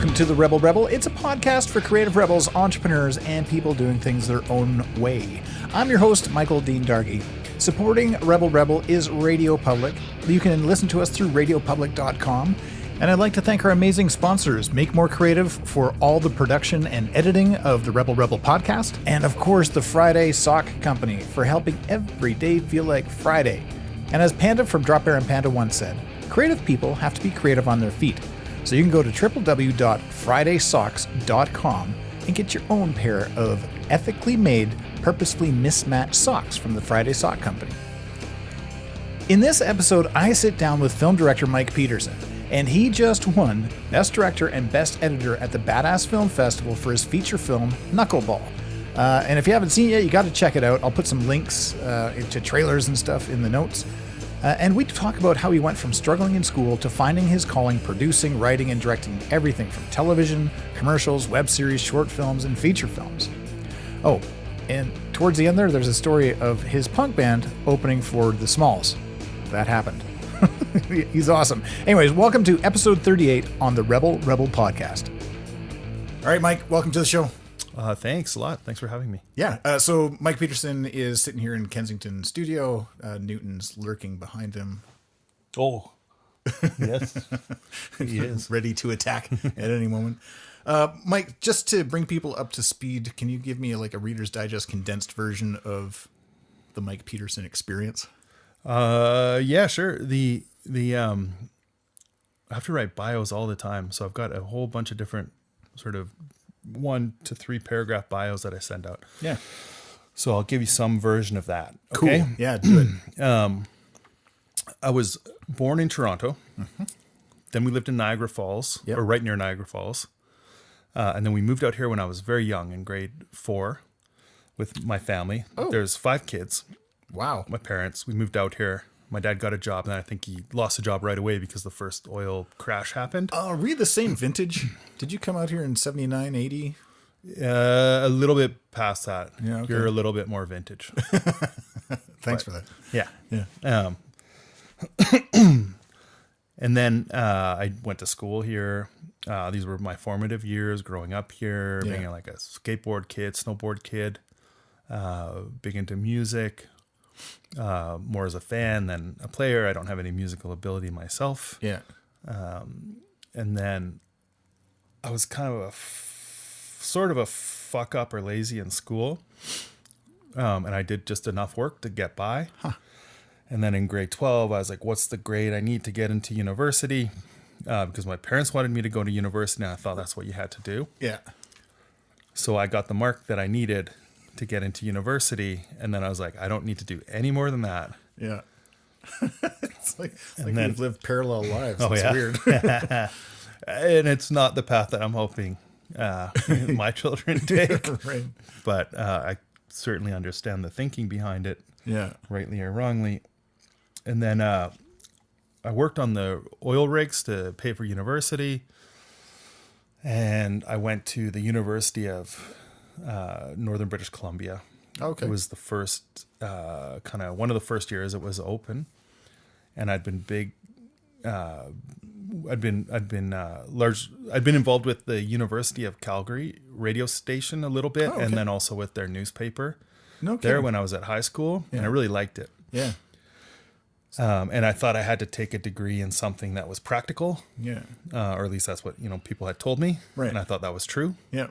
welcome to The Rebel Rebel. It's a podcast for creative rebels, entrepreneurs, and people doing things their own way. I'm your host, Michael Dean Dargy. Supporting Rebel Rebel is Radio Public. You can listen to us through radiopublic.com. And I'd like to thank our amazing sponsors, Make More Creative, for all the production and editing of the Rebel Rebel podcast. And of course, the Friday Sock Company for helping every day feel like Friday. And as Panda from Drop Bear and Panda once said, creative people have to be creative on their feet. So you can go to www.fridaysocks.com and get your own pair of ethically made, purposefully mismatched socks from the Friday Sock Company. In this episode, I sit down with film director Mike Peterson, and he just won Best Director and Best Editor at the Badass Film Festival for his feature film, Knuckleball. And if you haven't seen it yet, you got to check it out. I'll put some links to trailers and stuff in the notes. And we talk about how he went from struggling in school to finding his calling, producing, writing, and directing everything from television, commercials, web series, short films, and feature films. Oh, and towards the end there's a story of his punk band opening for the Smalls. That happened. He's awesome. Anyways, welcome to episode 38 on the Rebel Rebel podcast. All right, Mike, welcome to the show. Thanks a lot. Thanks for having me. Yeah. So Mike Peterson is sitting here in Kensington studio. Newton's lurking behind him. Oh, yes, he is ready to attack at any moment. Mike, just to bring people up to speed, can you give me a Reader's Digest condensed version of the Mike Peterson experience? Yeah, sure. I have to write bios all the time, so I've got a whole bunch of different sort of 1 to 3 paragraph bios that I send out. Yeah. So I'll give you some version of that. Okay? Cool. Yeah, do it. I was born in Toronto. Mm-hmm. Then we lived in Niagara Falls, or right near Niagara Falls. And then we moved out here when I was very young, in grade 4, with my family. Oh. There's 5 kids. Wow. My parents. We moved out here. My dad got a job, and I think he lost the job right away because the first oil crash happened. Are we the same vintage? Did you come out here in 79, 80? A little bit past that. Yeah, okay. You're a little bit more vintage. Thanks for that. Yeah. Yeah. And then I went to school here. These were my formative years growing up here, being like a skateboard kid, snowboard kid, big into music. More as a fan than a player. I don't have any musical ability myself. Yeah. And then I was kind of sort of a fuck up or lazy in school. And I did just enough work to get by. Huh. And then in grade 12, I was like, what's the grade I need to get into university? Because my parents wanted me to go to university, and I thought that's what you had to do. Yeah. So I got the mark that I needed to get into university, and then I was like, I don't need to do any more than that. Yeah. It's like we've lived parallel lives. Oh, it's weird. And it's not the path that I'm hoping my children take. Right. But I certainly understand the thinking behind it. Yeah. Rightly or wrongly. And then I worked on the oil rigs to pay for university. And I went to the University of Northern British Columbia. Okay. It was the first kind of one of the first years it was open, and I'd been involved with the University of Calgary radio station a little bit, and then also with their newspaper there when I was at high school, and I really liked it. Yeah. And I thought I had to take a degree in something that was practical. Yeah. Or at least that's what people had told me. Right. And I thought that was true. Yeah.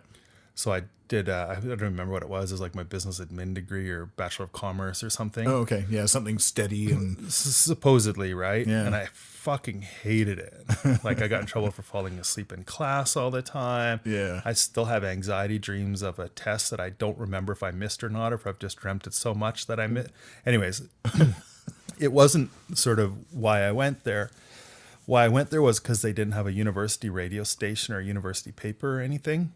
So I did, I don't remember what it was. It was like my business admin degree or Bachelor of Commerce or something. Oh, okay. Yeah, something steady and... Supposedly, right? Yeah. And I fucking hated it. Like I got in trouble for falling asleep in class all the time. Yeah. I still have anxiety dreams of a test that I don't remember if I missed or not, or if I've just dreamt it so much that I missed. Anyways, it wasn't sort of why I went there. Why I went there was because they didn't have a university radio station or a university paper or anything.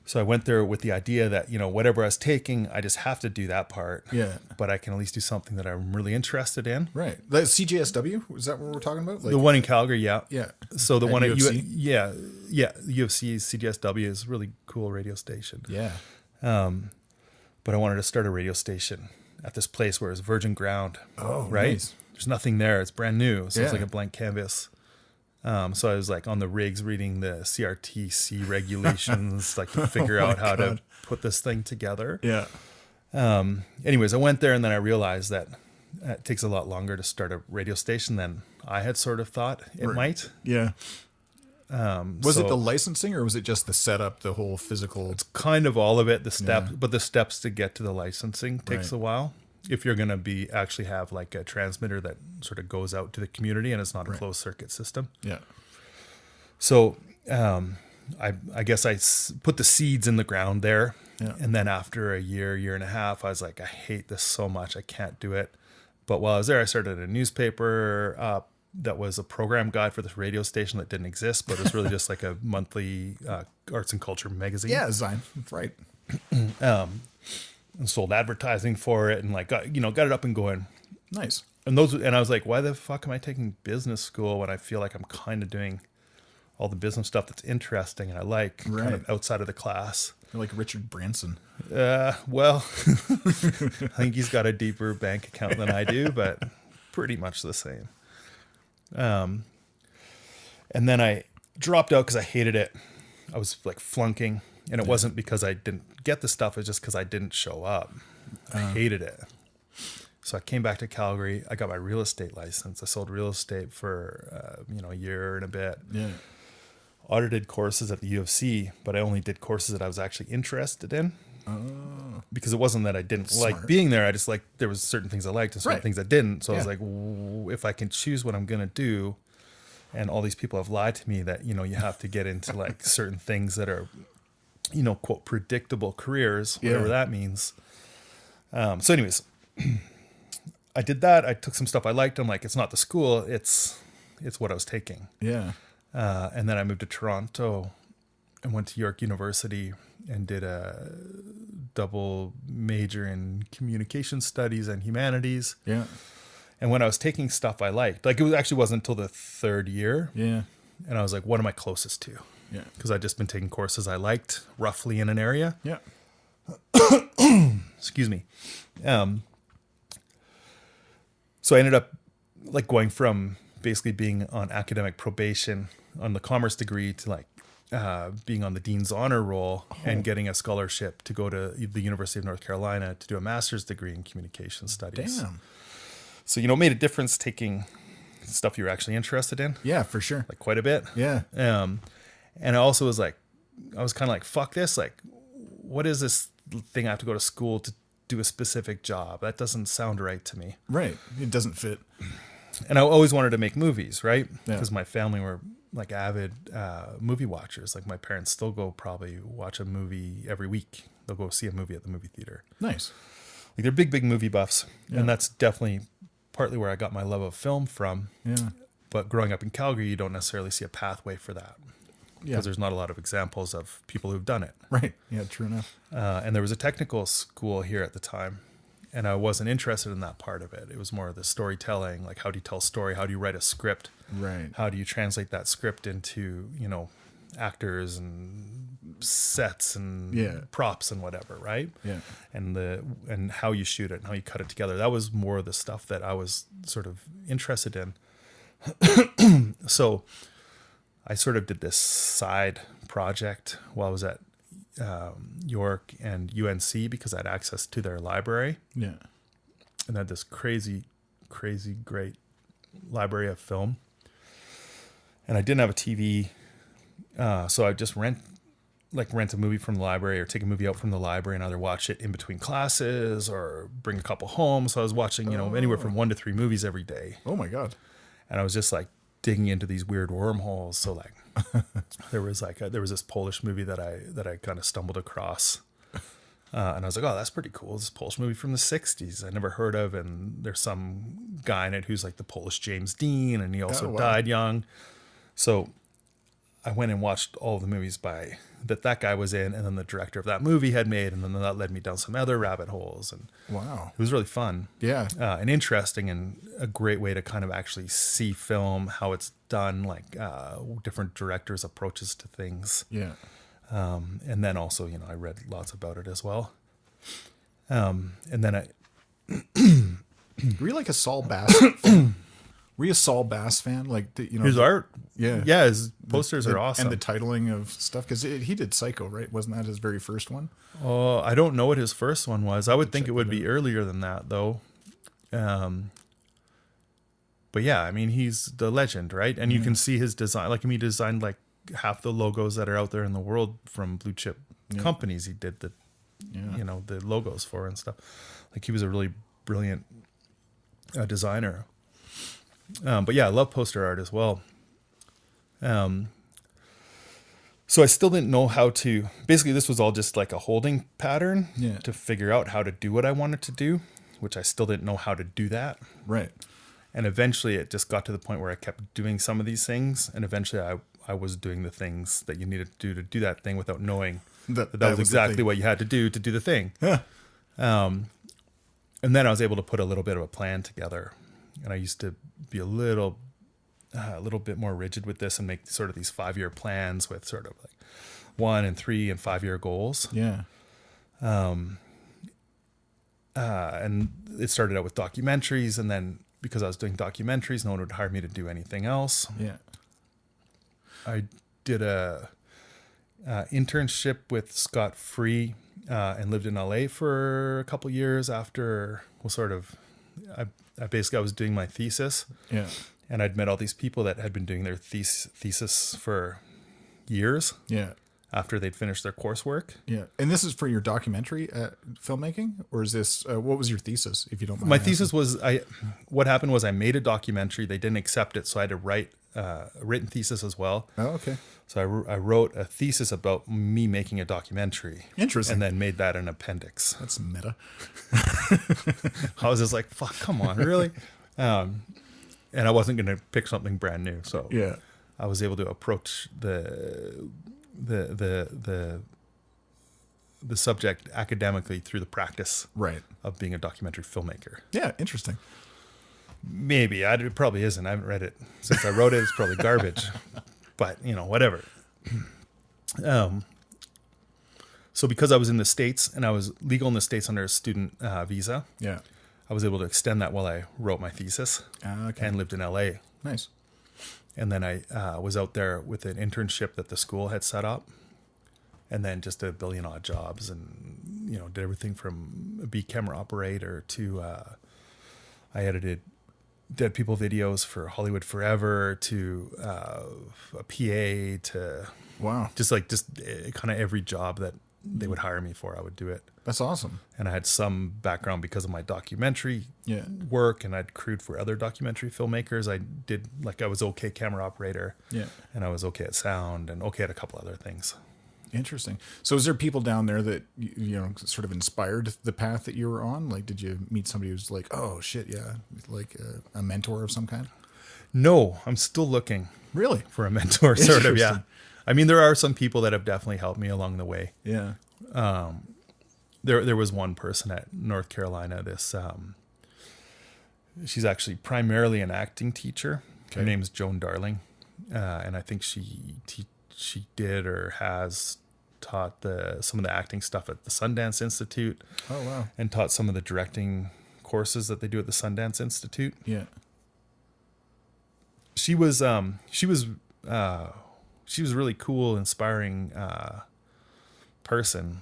So I went there with the idea that, whatever I was taking, I just have to do that part. Yeah. But I can at least do something that I'm really interested in. Right. The CJSW, is that what we're talking about? The one in Calgary, yeah. Yeah. So the one at UFC? UFC, CJSW is a really cool radio station. Yeah. But I wanted to start a radio station at this place where it's virgin ground. Oh, right? Nice. There's nothing there. It's brand new. So it's like a blank canvas. So I was like on the rigs reading the CRTC regulations, like to figure out how to put this thing together. Yeah. Anyways, I went there and then I realized that it takes a lot longer to start a radio station than I had sort of thought it might. Yeah. Was it the licensing or was it just the setup, the whole physical? It's kind of all of it, the steps, but the steps to get to the licensing takes a while. If you're going to actually have like a transmitter that sort of goes out to the community and it's not a closed circuit system. Yeah. So I guess I put the seeds in the ground there. Yeah. And then after a year and a half, I was like, I hate this so much. I can't do it. But while I was there, I started a newspaper that was a program guide for this radio station that didn't exist, but it was really just like a monthly arts and culture magazine. Yeah, design. That's right. And sold advertising for it and like got it up and going. Nice. And I was like, why the fuck am I taking business school when I feel like I'm kind of doing all the business stuff that's interesting and I like kind of outside of the class. You're like Richard Branson. Well, I think he's got a deeper bank account than I do, but pretty much the same. And then I dropped out because I hated it. I was like flunking, and it wasn't because I didn't get the stuff. It was just because I didn't show up. I hated it. So I came back to Calgary. I got my real estate license. I sold real estate for a year and a bit. Yeah. Audited courses at the U of C, but I only did courses that I was actually interested in. Because it wasn't that I didn't like being there. I just there was certain things I liked and certain things I didn't. So I was like, if I can choose what I'm going to do, and all these people have lied to me that, you have to get into like certain things that are, quote, predictable careers, whatever that means. So anyways, I did that. I took some stuff I liked. I'm like, it's not the school. It's what I was taking. Yeah. And then I moved to Toronto and went to York University and did a double major in communication studies and humanities. Yeah. And when I was taking stuff I liked, like actually wasn't until the third year. Yeah. And I was like, what am I closest to? Yeah. Because I'd just been taking courses I liked roughly in an area. Yeah. Excuse me. So I ended up like going from basically being on academic probation on the commerce degree to like being on the dean's honor roll and getting a scholarship to go to the University of North Carolina to do a master's degree in communication studies. Damn. So, it made a difference taking stuff you're actually interested in. Yeah, for sure. Like quite a bit. Yeah. And I also was like, I was kind of like, fuck this. Like, what is this thing I have to go to school to do a specific job? That doesn't sound right to me. Right. It doesn't fit. And I always wanted to make movies, right? Yeah. Because my family were like avid movie watchers. Like my parents still go probably watch a movie every week. They'll go see a movie at the movie theater. Nice. Like they're big movie buffs. Yeah. And that's definitely partly where I got my love of film from. Yeah. But growing up in Calgary, you don't necessarily see a pathway for that. Because there's not a lot of examples of people who've done it. Right. Yeah, true enough. And there was a technical school here at the time. And I wasn't interested in that part of it. It was more of the storytelling, like how do you tell a story? How do you write a script? Right. How do you translate that script into, actors and sets and props and whatever, right? Yeah. And how you shoot it and how you cut it together. That was more of the stuff that I was sort of interested in. So I sort of did this side project while I was at York and UNC because I had access to their library. Yeah. And they had this crazy great library of film. And I didn't have a TV. So I just rent a movie from the library or take a movie out from the library and either watch it in between classes or bring a couple home. So I was watching, anywhere from 1 to 3 movies every day. Oh my God. And I was just like digging into these weird wormholes. So like there was this Polish movie that I kind of stumbled across. And I was like, oh, that's pretty cool. This Polish movie from the 60s I never heard of. And there's some guy in it who's like the Polish James Dean. And he also died young. So I went and watched all the movies that guy was in. And then the director of that movie had made. And then that led me down some other rabbit holes. And wow, it was really fun. Yeah. And interesting and a great way to kind of actually see film, how it's done, like different directors' approaches to things. Yeah. And then also, I read lots about it as well. And then Were you like a Saul Bass fan? Were you a Saul Bass fan? Like, His art, yeah, yeah, his posters are awesome, and the titling of stuff, because he did Psycho, right? Wasn't that his very first one? Oh, I don't know what his first one was. I would think it would be earlier than that, though. But yeah, I mean, he's the legend, right? And you can see his design. Like, he designed like half the logos that are out there in the world from blue chip companies. He did the, the logos for and stuff. Like, he was a really brilliant designer. But yeah, I love poster art as well. So I still didn't know how to, basically this was all just like a holding pattern to figure out how to do what I wanted to do, which I still didn't know how to do that. Right. And eventually it just got to the point where I kept doing some of these things. And eventually I was doing the things that you needed to do that thing without knowing that was exactly what you had to do the thing. Yeah. And then I was able to put a little bit of a plan together. And I used to be a little bit more rigid with this and make sort of these 5-year plans with sort of like 1 and 3 and 5-year goals. Yeah. And it started out with documentaries, and then because I was doing documentaries, no one would hire me to do anything else. Yeah. I did a internship with Scott Free and lived in LA for a couple years after, I was doing my thesis. Yeah. And I'd met all these people that had been doing their thesis for years. Yeah. After they'd finished their coursework. Yeah. And this is for your documentary filmmaking? Or is this, what was your thesis, if you don't mind? My thesis was, what happened was I made a documentary. They didn't accept it, so I had to write a written thesis as well. Oh, okay. So I wrote a thesis about me making a documentary. Interesting. And then made that an appendix. That's meta. I was just like, fuck, come on, really? And I wasn't going to pick something brand new. So yeah, I was able to approach the subject academically through the practice of being a documentary filmmaker. Yeah, interesting. Maybe. It probably isn't. I haven't read it since I wrote it. It's probably garbage. But, whatever. So because I was in the States and I was legal in the States under a student visa, I was able to extend that while I wrote my thesis and lived in LA. Nice. And then I was out there with an internship that the school had set up, and then just did a billion odd jobs, and did everything from a beat camera operator to I edited dead people videos for Hollywood Forever to a PA to just kind of every job that they would hire me for, I would do it. That's awesome. And I had some background because of my documentary work, and I'd crewed for other documentary filmmakers. I did, I was okay camera operator, and I was okay at sound and okay at a couple other things. Interesting. So is there people down there that, sort of inspired the path that you were on? Like, did you meet somebody who's like, oh shit, yeah, like a mentor of some kind? No, I'm still looking. Really? For a mentor, sort of, yeah. I mean, there are some people that have definitely helped me along the way. Yeah. There was one person at North Carolina, she's actually primarily an acting teacher. Okay. Her name's Joan Darling. And I think she did or has taught some of the acting stuff at the Sundance Institute. Oh, wow. And taught some of the directing courses that they do at the Sundance Institute. Yeah. She was really cool, inspiring person.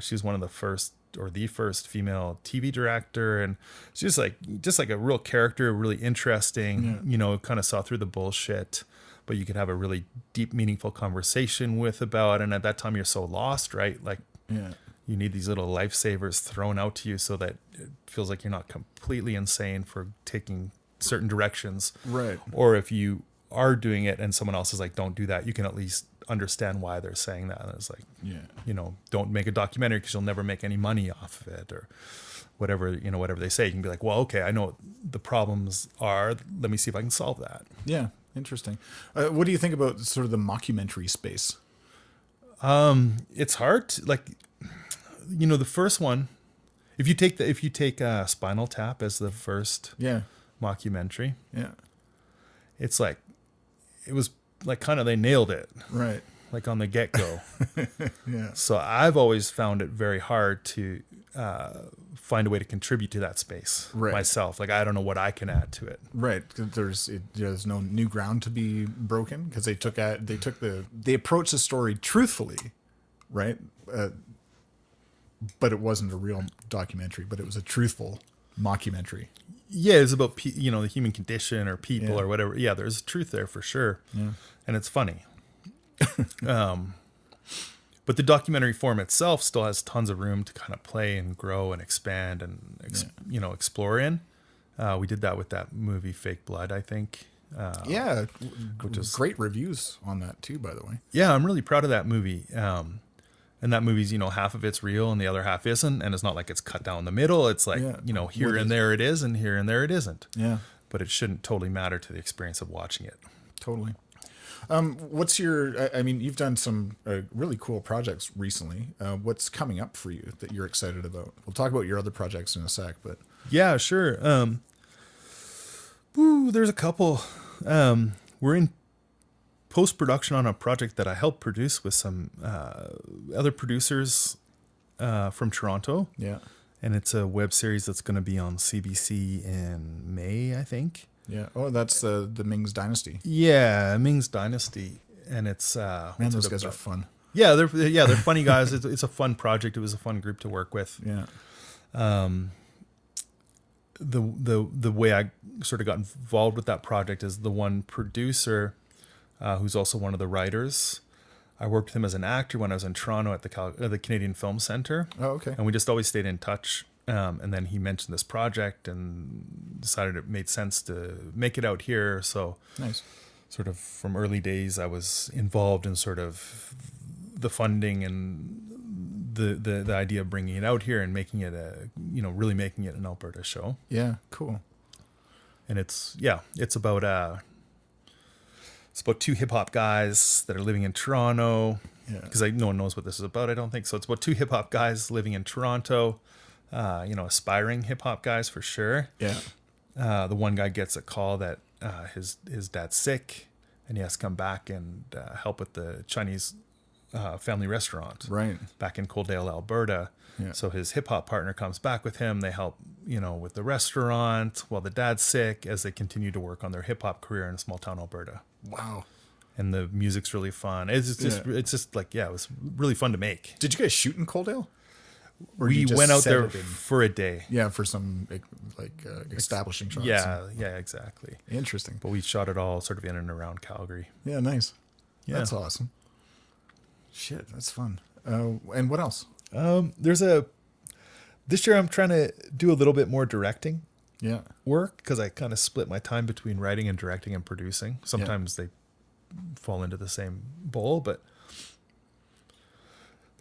She was one of the first or the first female TV director, and she's just like a real character, really interesting, kind of saw through the bullshit, but you could have a really deep, meaningful conversation about. And at that time you're so lost, right? Like, you need these little lifesavers thrown out to you so that it feels like you're not completely insane for taking certain directions. Right. Or if you are doing it and someone else is like, don't do that, you can at least understand why they're saying that. And it's like, don't make a documentary because you'll never make any money off of it, or whatever they say. You can be like, well, okay, I know what the problems are. Let me see if I can solve that. Yeah. Interesting. What do you think about sort of the mockumentary space? It's hard to, the first one, if you take Spinal Tap as the first mockumentary, it's like, it was like kind of, they nailed it. Right. Like on the get-go. Yeah. So I've always found it very hard to find a way to contribute to that space myself. Like, I don't know what I can add to it. Right. There's no new ground to be broken because they approached the story truthfully, right? But it wasn't a real documentary, but it was a truthful mockumentary. Yeah, it's about the human condition or people or whatever. Yeah, there's truth there for sure, and it's funny. But the documentary form itself still has tons of room to kind of play and grow and expand and explore in. We did that with that movie Fake Blood, I think. Which is great reviews on that too, by the way. Yeah, I'm really proud of that movie. And that movie's, half of it's real and the other half isn't. And it's not like it's cut down the middle. It's like, here and there it is and here and there it isn't. Yeah. But it shouldn't totally matter to the experience of watching it. Totally. What's you've done some really cool projects recently. What's coming up for you that you're excited about? We'll talk about your other projects in a sec, but. Yeah, sure. There's a couple. We're in post-production on a project that I helped produce with some other producers from Toronto. Yeah. And it's a web series that's going to be on CBC in May, I think. Yeah. Oh, that's the Ming's Dynasty. Yeah, Ming's Dynasty. And it's... Man, those guys are fun. Yeah, they're funny guys. It's a fun project. It was a fun group to work with. Yeah. The way I sort of got involved with that project is the one producer... who's also one of the writers. I worked with him as an actor when I was in Toronto at the Canadian Film Centre. Oh, okay. And we just always stayed in touch. And then he mentioned this project and decided it made sense to make it out here. So nice. Sort of from early days, I was involved in sort of the funding and the idea of bringing it out here and making it really making it an Alberta show. Yeah, cool. And it's about it's about two hip hop guys that are living in Toronto. Yeah. Because no one knows what this is about, I don't think. So it's about two hip hop guys living in Toronto. Aspiring hip hop guys for sure. Yeah. The one guy gets a call that his dad's sick, and he has to come back and help with the Chinese family restaurant. Right. Back in Coaldale, Alberta. Yeah. So his hip hop partner comes back with him. They help, with the restaurant while the dad's sick as they continue to work on their hip hop career in small town Alberta. Wow. And the music's really fun. It's just like, it was really fun to make. Did you guys shoot in Coaldale? We went out there for a day. Yeah, for some establishing shots. Yeah, exactly. Interesting. But we shot it all sort of in and around Calgary. Yeah, nice. Yeah. That's awesome. Shit, that's fun. And what else? This year I'm trying to do a little bit more directing. Yeah. Work, because I kind of split my time between writing and directing and producing. Sometimes they fall into the same bowl, but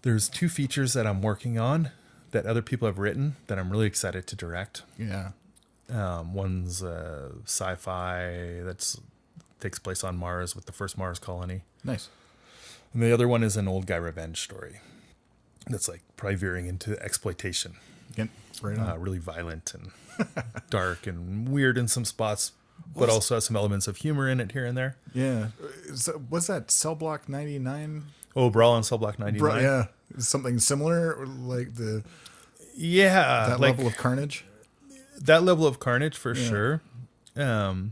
there's two features that I'm working on that other people have written that I'm really excited to direct. Yeah. One's sci-fi that takes place on Mars with the first Mars colony. Nice. And the other one is an old guy revenge story that's like probably veering into exploitation. Yep. Right on. Really violent and dark and weird in some spots, but also has some elements of humor in it here and there. Yeah. Was that Cell Block 99? Oh, Brawl on Cell Block 99. Yeah. Something similar, like that level of carnage. That level of carnage for sure. But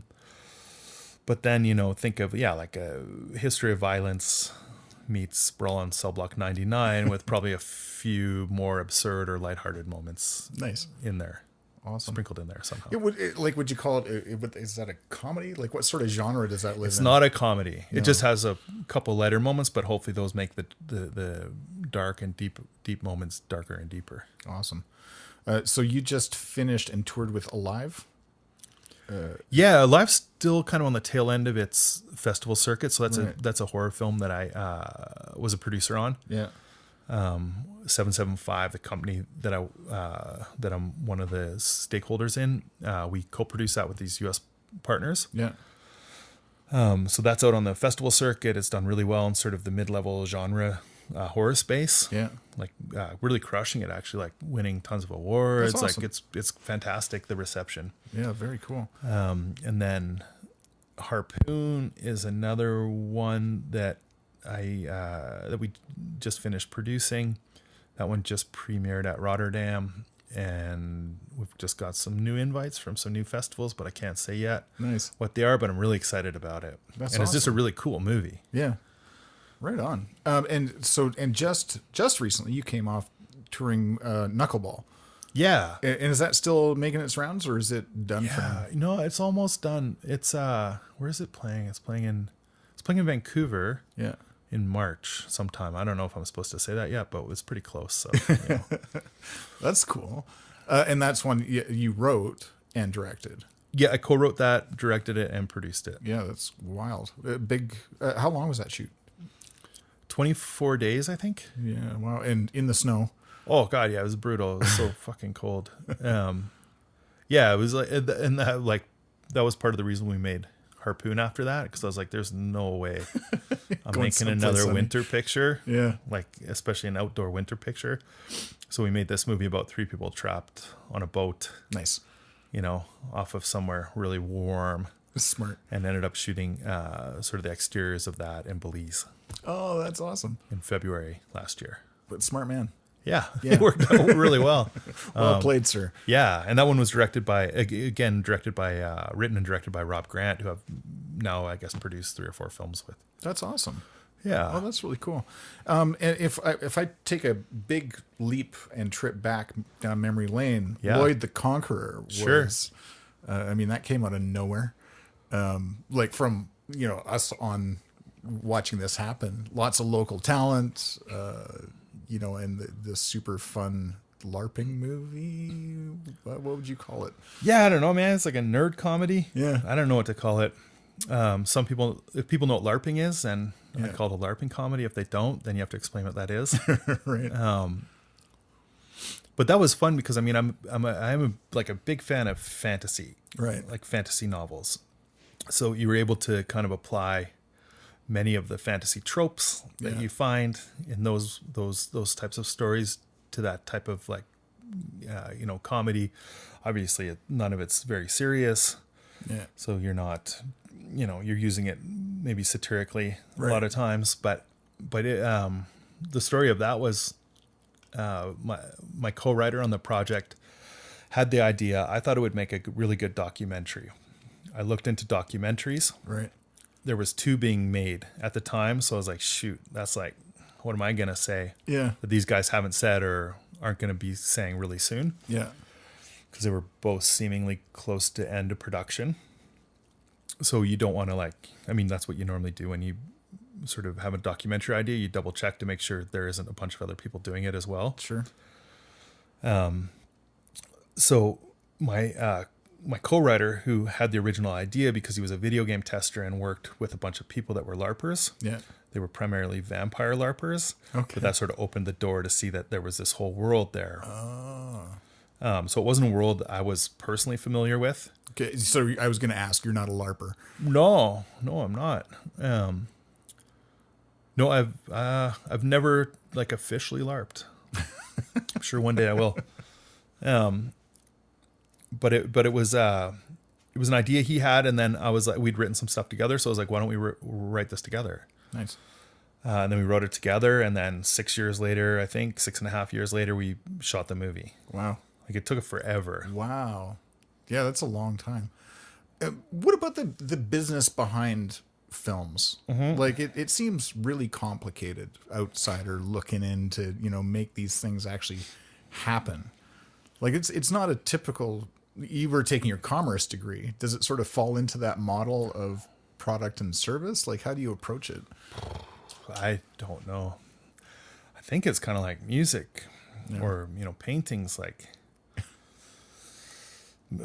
then, think of, like a history of violence meets Brawl on Cell Block 99 with probably a few more absurd or lighthearted moments in there. Awesome. Sprinkled in there somehow. Would you call it, is that a comedy? Like what sort of genre does that live in? It's not a comedy. No. It just has a couple lighter moments, but hopefully those make the dark and deep moments darker and deeper. Awesome. So you just finished and toured with Alive? Alive's still kind of on the tail end of its festival circuit. So that's a horror film that I was a producer on. Yeah. 775, the company that I'm one of the stakeholders in, we co-produce that with these U.S. partners. Yeah. So that's out on the festival circuit. It's done really well in sort of the mid-level genre horror space. Yeah. Really crushing it, actually, like winning tons of awards. That's awesome. Like it's fantastic, the reception. Yeah, very cool. And then Harpoon is another one that that we just finished producing. That one just premiered at Rotterdam, and we've just got some new invites from some new festivals, but I can't say yet what they are, but I'm really excited about it. That's and it's just a awesome. really cool movie. Yeah. Right on. And just recently you came off touring Knuckleball. Yeah. And is that still making its rounds, or is it done for now? No, it's almost done. It's where is it playing? It's playing in Vancouver. Yeah. In March sometime. I don't know if I'm supposed to say that yet, but it was pretty close. So you know. That's cool. And that's one you wrote and directed. Yeah, I co-wrote that, directed it, and produced it. Yeah, that's wild. Big. How long was that shoot? 24 days, I think. Yeah, wow. And in the snow. Oh God, yeah, it was brutal. It was so fucking cold. Yeah, it was like, and that was part of the reason we made Harpoon after that, because I was like, there's no way I'm making another winter picture. Yeah. Like, especially an outdoor winter picture. So we made this movie about 3 people trapped on a boat. Nice. You know, off of somewhere really warm. Smart. And ended up shooting sort of the exteriors of that in Belize. Oh, that's awesome. In February last year. But smart man. Yeah. It worked out really well. Well played, sir. Yeah, and that one was written and directed by Rob Grant, who I've now, I guess, produced 3 or 4 films with. That's awesome. Yeah. Oh, that's really cool. And if I take a big leap and trip back down memory lane, Lloyd the Conqueror was, I mean, that came out of nowhere. Like from, us on watching this happen, lots of local talent, and the super fun LARPing movie. What would you call it? Yeah, I don't know, man. It's like a nerd comedy. Yeah. I don't know what to call it. Some people, if people know what LARPing is, and I call it a LARPing comedy. If they don't, then you have to explain what that is. Right. But that was fun because, I mean, I'm a big fan of fantasy. Right. Like fantasy novels. So you were able to kind of apply many of the fantasy tropes that you find in those types of stories to that type of comedy. Obviously, none of it's very serious. Yeah. So you're not, you're using it maybe satirically a lot of times, but the story of that was my co-writer on the project had the idea. I thought it would make a really good documentary. I looked into documentaries. Right. There was 2 being made at the time. So I was like, shoot, that's like, what am I going to say? Yeah. That these guys haven't said or aren't going to be saying really soon. Yeah. Because they were both seemingly close to end of production. So you don't want to that's what you normally do when you sort of have a documentary idea. You double check to make sure there isn't a bunch of other people doing it as well. Sure. So my co-writer, who had the original idea because he was a video game tester and worked with a bunch of people that were LARPers. Yeah. They were primarily vampire LARPers. Okay. But that sort of opened the door to see that there was this whole world there. Oh. So it wasn't a world I was personally familiar with. Okay. So I was going to ask, you're not a LARPer. No, I'm not. No, I've never officially LARPed. I'm sure one day I will. But it was an idea he had, and then I was like, we'd written some stuff together, so I was like, why don't we write this together? Nice. And then we wrote it together, and then 6 years later, I think 6.5 years later, we shot the movie. Wow. It took it forever. Wow. Yeah, that's a long time. What about the business behind films? Mm-hmm. It seems really complicated, outsider looking in to, make these things actually happen. It's not a typical. You were taking your commerce degree. Does it sort of fall into that model of product and service? How do you approach it? I don't know. I think it's kind of like music or, paintings,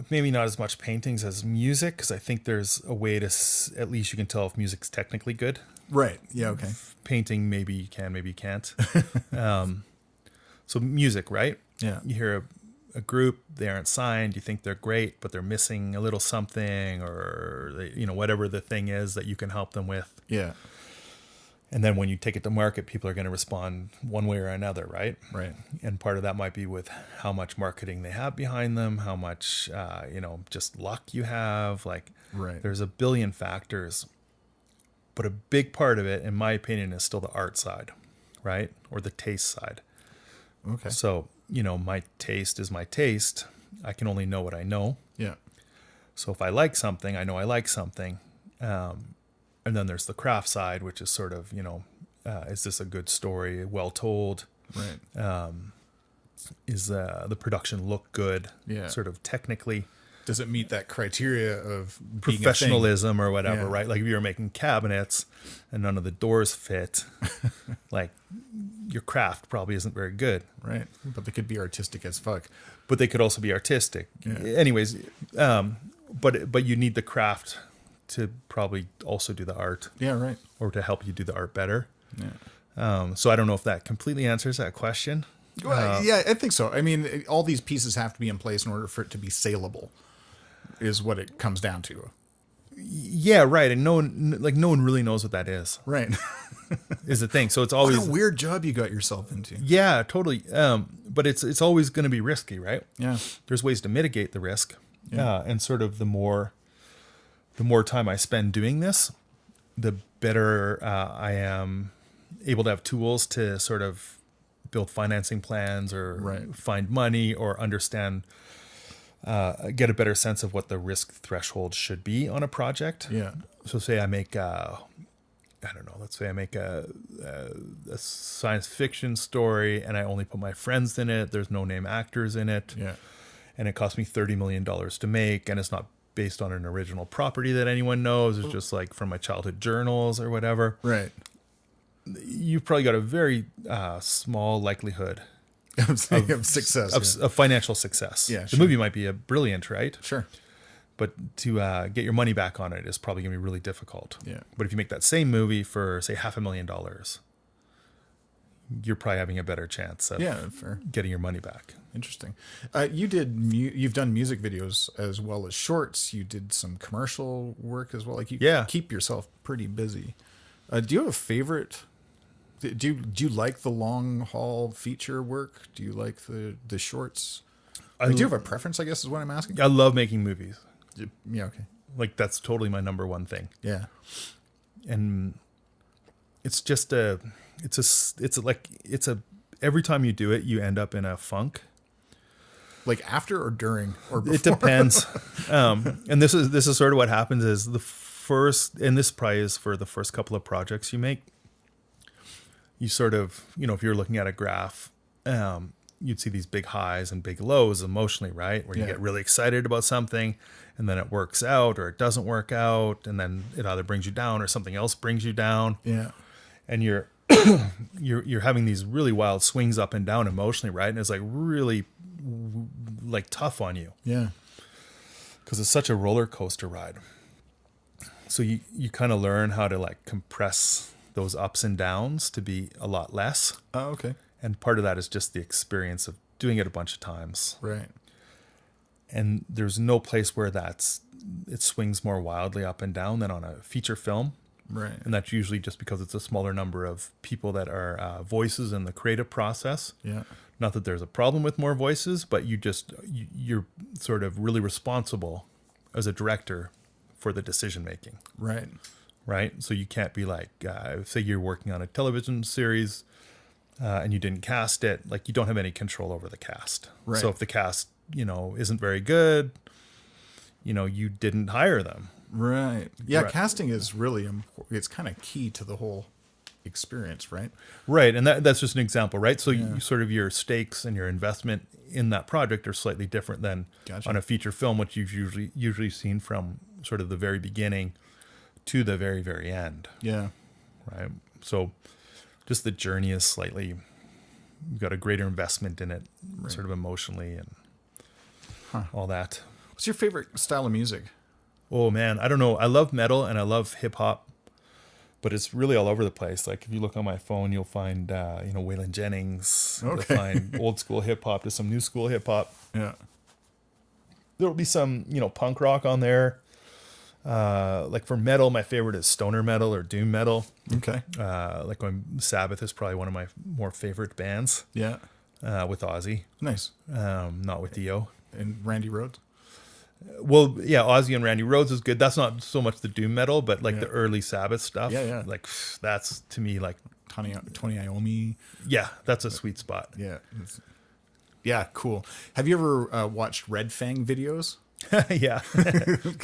maybe not as much paintings as music, because I think there's a way to, at least you can tell if music's technically good. Right. Yeah. Okay. Painting, maybe you can, maybe you can't. So music, right? Yeah. You hear a group, they aren't signed, you think they're great, but they're missing a little something, or whatever the thing is that you can help them with. Yeah. And then when you take it to market, people are going to respond one way or another, right? Right. And part of that might be with how much marketing they have behind them, how much just luck you have. Right. There's a billion factors, but a big part of it, in my opinion, is still the art side, right? Or the taste side. Okay. So, my taste is my taste. I can only know what I know. Yeah. So if I like something, I know I like something. And then there's the craft side, which is sort of, is this a good story, well told? Right. Is the production look good? Yeah. Sort of technically. Does it meet that criteria of being professionalism or whatever, Yeah. right? Like if you were making cabinets and none of the doors fit, like your craft probably isn't very good. Right. But they could be artistic as fuck. But they could also be artistic. Yeah. Anyways, but you need the craft to probably also do the art. Yeah, right. Or to help you do the art better. Yeah. So I don't know if that completely answers that question. Well, yeah, I think so. I mean, all these pieces have to be in place in order for it to be saleable, is what it comes down to. Yeah, right. And no one really knows what that is. Right. Is the thing. So it's always what a weird job you got yourself into. Yeah, totally. But it's always going to be risky, right? Yeah. There's ways to mitigate the risk. Yeah. And sort of the more time I spend doing this, the better I am able to have tools to sort of build financing plans or find money or understand, get a better sense of what the risk threshold should be on a project. Yeah. So say I make, let's say I make a science fiction story and I only put my friends in it. There's no name actors in it. Yeah. And it cost me $30 million to make. And it's not based on an original property that anyone knows. It's just like from my childhood journals or whatever. Right. You've probably got a very small likelihood of success. Of financial success. Yeah, the sure. movie might be brilliant, right? Sure. But to get your money back on it is probably going to be really difficult. Yeah. But if you make that same movie for, say, $500,000, you're probably having a better chance of fair. getting your money back. Interesting. You've done music videos as well as shorts. You did some commercial work as well. Like you keep yourself pretty busy. Do you have a favorite? Do you like the long haul feature work? Do you like the shorts? Do you have a preference, I guess is what I'm asking? I love making movies. Yeah, okay. Like that's totally my number one thing. Yeah. And it's just every time you do it, you end up in a funk. Like after or during or before? It depends. And this is sort of what happens is and this probably is for the first couple of projects you make. You sort of, if you're looking at a graph, you'd see these big highs and big lows emotionally, right? Where you get really excited about something and then it works out or it doesn't work out. And then it either brings you down or something else brings you down. Yeah. And you're having these really wild swings up and down emotionally, right? And it's like really like tough on you. Yeah. Because it's such a roller coaster ride. So you kind of learn how to like compress those ups and downs to be a lot less. Oh, okay. And part of that is just the experience of doing it a bunch of times. Right. And there's no place where it swings more wildly up and down than on a feature film. Right. And that's usually just because it's a smaller number of people that are voices in the creative process. Yeah. Not that there's a problem with more voices, but you're sort of really responsible as a director for the decision making. Right. Right. So you can't be like, say you're working on a television series and you didn't cast it, like you don't have any control over the cast. Right. So if the cast, isn't very good, you didn't hire them. Right. Yeah. Right. Casting is really important. It's kind of key to the whole experience, right? Right. And that's just an example, right? So you sort of your stakes and your investment in that project are slightly different than on a feature film, which you've usually seen from sort of the very beginning to the very, very end. Yeah. Right. So just the journey is slightly, you've got a greater investment in it, sort of emotionally and all that. What's your favorite style of music? Oh man, I don't know. I love metal and I love hip hop, but it's really all over the place. Like if you look on my phone, you'll find, Waylon Jennings. Okay. You'll find old school hip hop to some new school hip hop. Yeah. There'll be some, punk rock on there. Like for metal, my favorite is stoner metal or doom metal. Okay. Like Sabbath is probably one of my more favorite bands. Yeah. With Ozzy. Nice. Not with Dio. And Randy Rhoads? Well, yeah, Ozzy and Randy Rhoads is good. That's not so much the doom metal, but like the early Sabbath stuff. Yeah, yeah. Like that's to me like Tony Iommi. Yeah, that's a sweet spot. Yeah. Yeah, cool. Have you ever watched Red Fang videos? Yeah.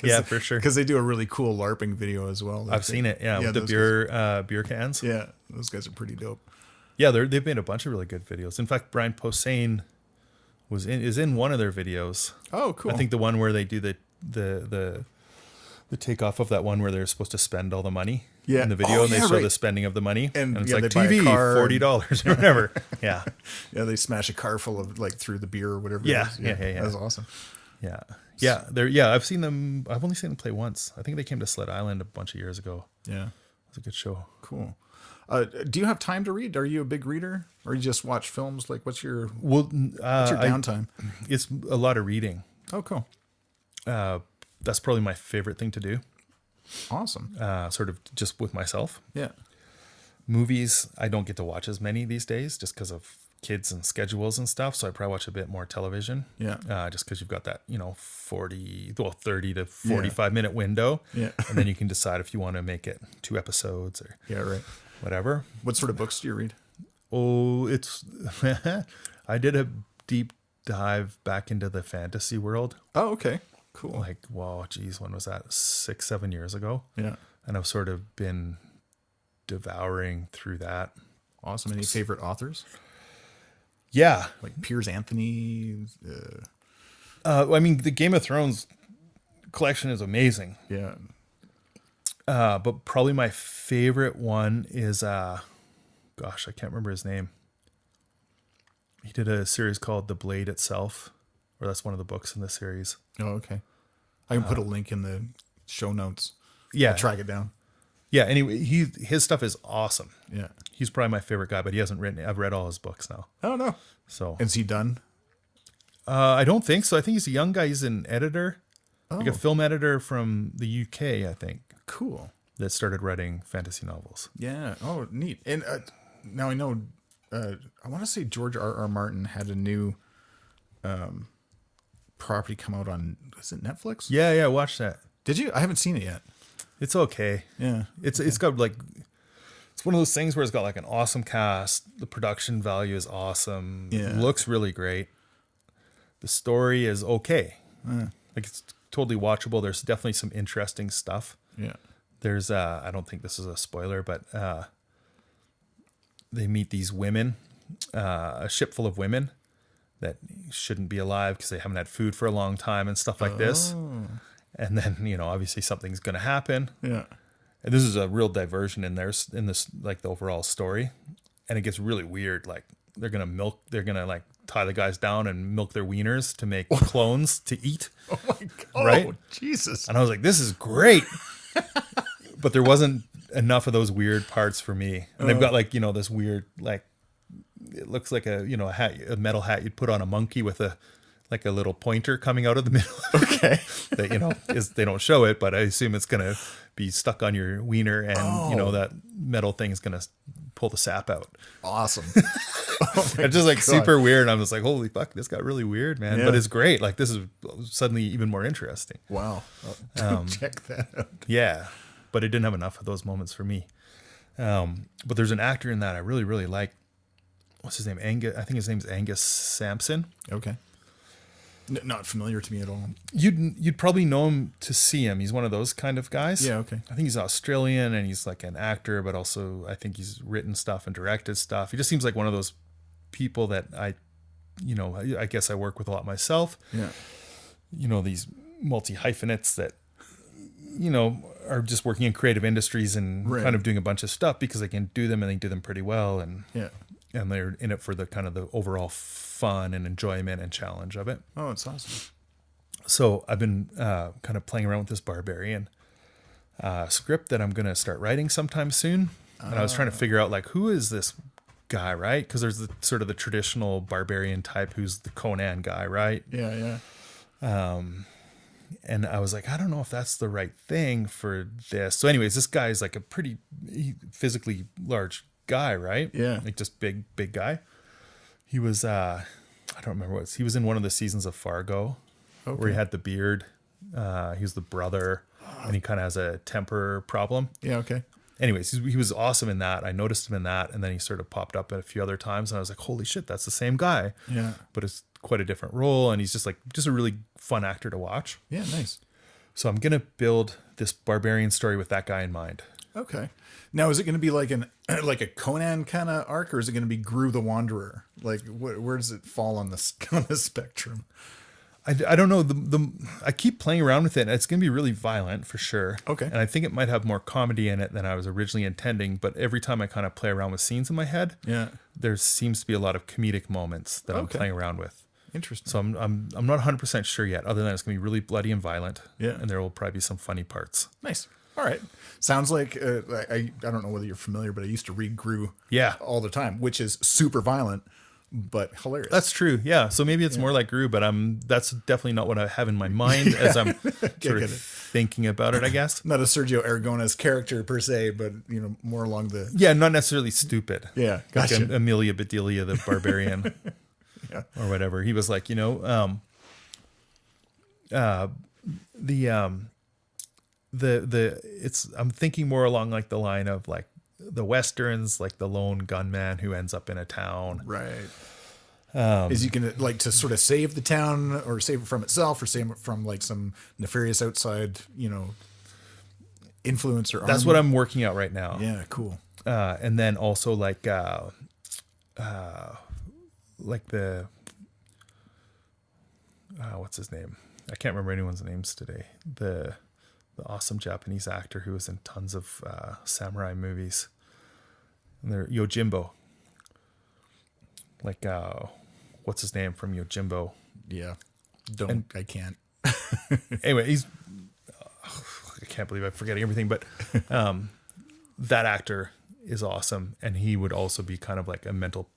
Yeah, for sure. Because they do a really cool LARPing video as well. I've seen it, with the beer cans. Yeah, those guys are pretty dope. Yeah, they've made a bunch of really good videos. In fact, Brian Posehn is in one of their videos. Oh, cool. I think the one where they do the takeoff of that one where they're supposed to spend all the money in the video, and they show the spending of the money, and it's like TV $40 or whatever. Yeah, yeah, they smash a car full of through the beer or whatever. Yeah. That's awesome. Yeah. I've seen them. I've only seen them play once. I think they came to Sled Island a bunch of years ago. Yeah, it was a good show. Cool. Do you have time to read? Are you a big reader, or you just watch films? Like, what's your downtime? It's a lot of reading. Oh, cool. That's probably my favorite thing to do. Awesome. Sort of just with myself. Yeah. Movies, I don't get to watch as many these days just because of kids and schedules and stuff. So I probably watch a bit more television. Yeah. Just because you've got that, 30 to 45 minute window. Yeah. And then you can decide if you want to make it 2 episodes or whatever. What sort of books do you read? Oh, it's I did a deep dive back into the fantasy world. Oh, okay. Cool. Like, wow, geez, when was that? 6-7 years ago. Yeah. And I've sort of been devouring through that. Awesome. Any favorite authors? Yeah. Like Piers Anthony. I mean, the Game of Thrones collection is amazing. Yeah. But probably my favorite one is, I can't remember his name. He did a series called The Blade Itself, or that's one of the books in the series. Oh, okay. I can put a link in the show notes. Yeah. I'll track it down. Yeah. Anyway, his stuff is awesome. Yeah. He's probably my favorite guy, but he hasn't written. I've read all his books now. Oh, no. So is he done? I don't think so. I think he's a young guy. He's an editor, like a film editor from the UK, I think. Cool. That started writing fantasy novels. Yeah. Oh, neat. And now I know, I want to say George R.R. Martin had a new property come out on, is it Netflix? Yeah, watch that. Did you? I haven't seen it yet. It's okay. Yeah. It's got it's one of those things where it's got like an awesome cast. The production value is awesome. Yeah. It looks really great. The story is okay. Like it's totally watchable. There's definitely some interesting stuff. Yeah. There's I don't think this is a spoiler, but they meet these women, a ship full of women that shouldn't be alive because they haven't had food for a long time and stuff like this. And then, obviously something's going to happen. Yeah. And this is a real diversion in this, like the overall story. And it gets really weird. Like they're going to like tie the guys down and milk their wieners to make clones to eat. Oh my God. Right? Oh, Jesus. And I was like, this is great. But there wasn't enough of those weird parts for me. And they've got like, this weird, like, it looks like a a metal hat you'd put on a monkey with a little pointer coming out of the middle. Okay. That, they don't show it, but I assume it's going to be stuck on your wiener and, that metal thing is going to pull the sap out. Awesome. It's just like super weird. And I'm just like, holy fuck, this got really weird, man. Yeah. But it's great. Like this is suddenly even more interesting. Wow. Check that out. Yeah. But it didn't have enough of those moments for me. But there's an actor in that I really, really like. What's his name? Angus. I think his name's Angus Sampson. Okay. Not familiar to me at all. You'd probably know him to see him. He's one of those kind of guys. Yeah, okay. I think he's Australian and he's like an actor, but also I think he's written stuff and directed stuff. He just seems like one of those people that I guess I work with a lot myself. Yeah. These multi-hyphenates that, are just working in creative industries and kind of doing a bunch of stuff because they can do them and they do them pretty well. And and they're in it for the kind of the overall fun and enjoyment and challenge of it. Oh, it's awesome. So I've been kind of playing around with this barbarian script that I'm going to start writing sometime soon. And I was trying to figure out like, who is this guy, right? Because there's the sort of the traditional barbarian type who's the Conan guy, right? Yeah. And I was like, I don't know if that's the right thing for this. So anyways, this guy is like a pretty physically large guy, right? Yeah. Like just big guy. He was, I don't remember he was in one of the seasons of Fargo where he had the beard. He was the brother and he kind of has a temper problem. Yeah. Okay. anyways, he was awesome in that. I noticed him in that, and then he sort of popped up at a few other times, and I was like, holy shit, that's the same guy. Yeah. But it's quite a different role, and he's just a really fun actor to watch. Yeah, nice. So I'm gonna build this barbarian story with that guy in mind. Okay. Now, is it going to be like a Conan kind of arc, or is it going to be Gru the Wanderer? Like, where does it fall on the spectrum? I don't know. I keep playing around with it, and it's going to be really violent for sure. Okay. And I think it might have more comedy in it than I was originally intending. But every time I kind of play around with scenes in my head, there seems to be a lot of comedic moments that I'm playing around with. Interesting. So I'm not 100% sure yet. Other than it's going to be really bloody and violent. Yeah. And there will probably be some funny parts. Nice. All right. Sounds like I don't know whether you're familiar, but I used to read Gru all the time, which is super violent, but hilarious. That's true. Yeah. So maybe it's more like Gru, but that's definitely not what I have in my mind as I'm sort of thinking about it, I guess. Not a Sergio Aragones character per se, but more along the... Yeah, not necessarily stupid. Yeah. Gotcha. Like Amelia Bedelia, the barbarian or whatever. He was like, I'm thinking more along like the line of like the Westerns, like the lone gunman who ends up in a town. Right. Is he going to like to sort of save the town or save it from itself or save it from like some nefarious outside, influence or That's army? what I'm working out right now. Yeah. Cool. And then also like the, what's his name? I can't remember anyone's names today. The awesome Japanese actor who was in tons of samurai movies. And they're Yojimbo. Like, what's his name from Yojimbo? Yeah. I can't. Anyway, I can't believe I'm forgetting everything, but that actor is awesome. And he would also be kind of like a mental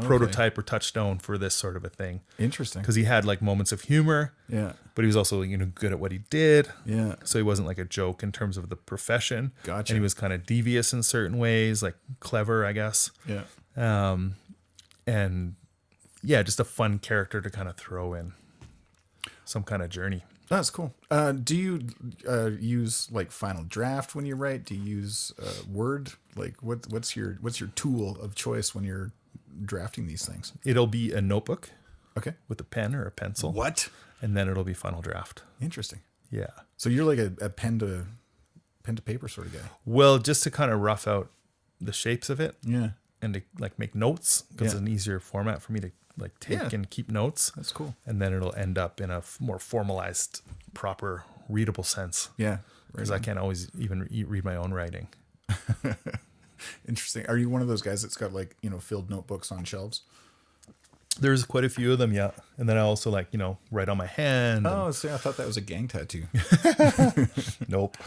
prototype or touchstone for this sort of a thing. Interesting. Because he had like moments of humor. Yeah. But he was also, good at what he did. Yeah. So he wasn't like a joke in terms of the profession. Gotcha. And he was kind of devious in certain ways, like clever, I guess. Yeah. And yeah, just a fun character to kind of throw in some kind of journey. That's cool. Do you use like Final Draft when you write? Do you use Word? Like what's your tool of choice when you're drafting these things? It'll be a notebook. Okay. With a pen or a pencil. What? And then it'll be Final Draft. Interesting. Yeah. So you're like a pen to paper sort of guy. Well, just to kind of rough out the shapes of it. Yeah. And to like make notes because it's an easier format for me to like take and keep notes. That's cool. And then it'll end up in a more formalized, proper, readable sense. Yeah. Because I can't always even read my own writing. Interesting. Are you one of those guys that's got like, filled notebooks on shelves? There's quite a few of them, yeah. And then I also like, write on my hand. Oh, see, I thought that was a gang tattoo. Nope.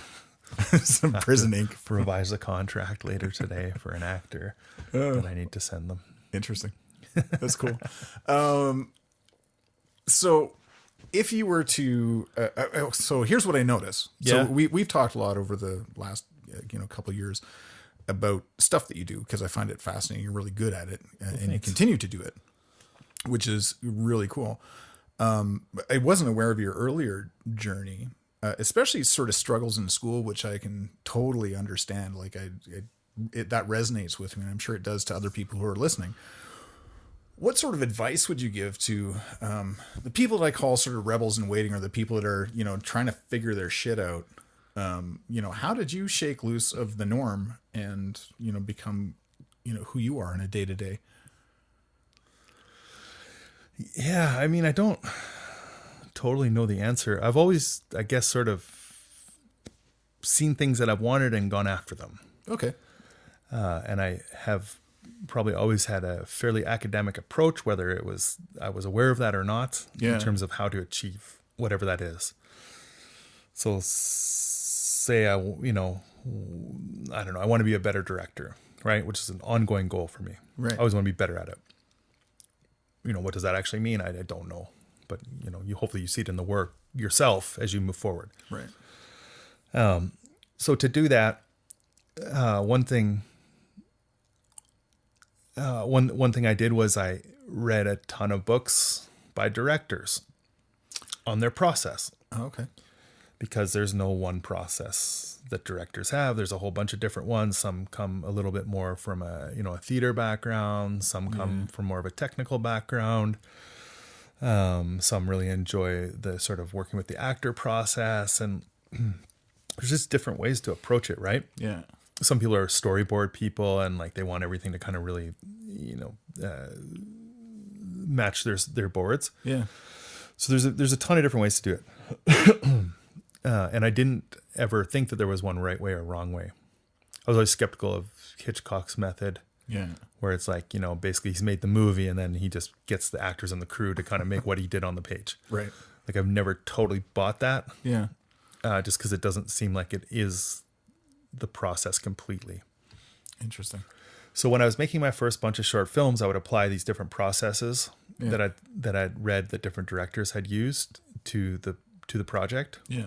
Some prison ink. Revise the contract later today for an actor that I need to send them. Interesting. That's cool. So if you were to, so here's what I notice. Yeah. So we've talked a lot over the last, couple of years about stuff that you do because I find it fascinating. You're really good at it and you continue to do it, which is really cool. I wasn't aware of your earlier journey, especially sort of struggles in school, which I can totally understand. Like that resonates with me, and I'm sure it does to other people who are listening. What sort of advice would you give to the people that I call sort of rebels in waiting, or the people that are, trying to figure their shit out? How did you shake loose of the norm and, become, who you are in a day to day? Yeah, I mean, I don't totally know the answer. I've always, I guess, sort of seen things that I've wanted and gone after them. Okay. And I have probably always had a fairly academic approach, whether I was aware of that or not, in terms of how to achieve whatever that is. So say I don't know, I want to be a better director, right? Which is an ongoing goal for me. Right. I always want to be better at it. What does that actually mean? I don't know, but you hopefully you see it in the work yourself as you move forward. Right. So to do that, one thing I did was I read a ton of books by directors on their process. Oh, okay. because there's no one process that directors have. There's a whole bunch of different ones. Some come a little bit more from a theater background. Some come from more of a technical background. Some really enjoy the sort of working with the actor process, and there's just different ways to approach it, right? Yeah. Some people are storyboard people, and like they want everything to kind of really, match their boards. Yeah. So there's a ton of different ways to do it. And I didn't ever think that there was one right way or wrong way. I was always skeptical of Hitchcock's method. Yeah. Where it's like, basically he's made the movie and then he just gets the actors and the crew to kind of make what he did on the page. Right. Like I've never totally bought that. Yeah. Just because it doesn't seem like it is the process completely. Interesting. So when I was making my first bunch of short films, I would apply these different processes that I'd read that different directors had used to the project. Yeah.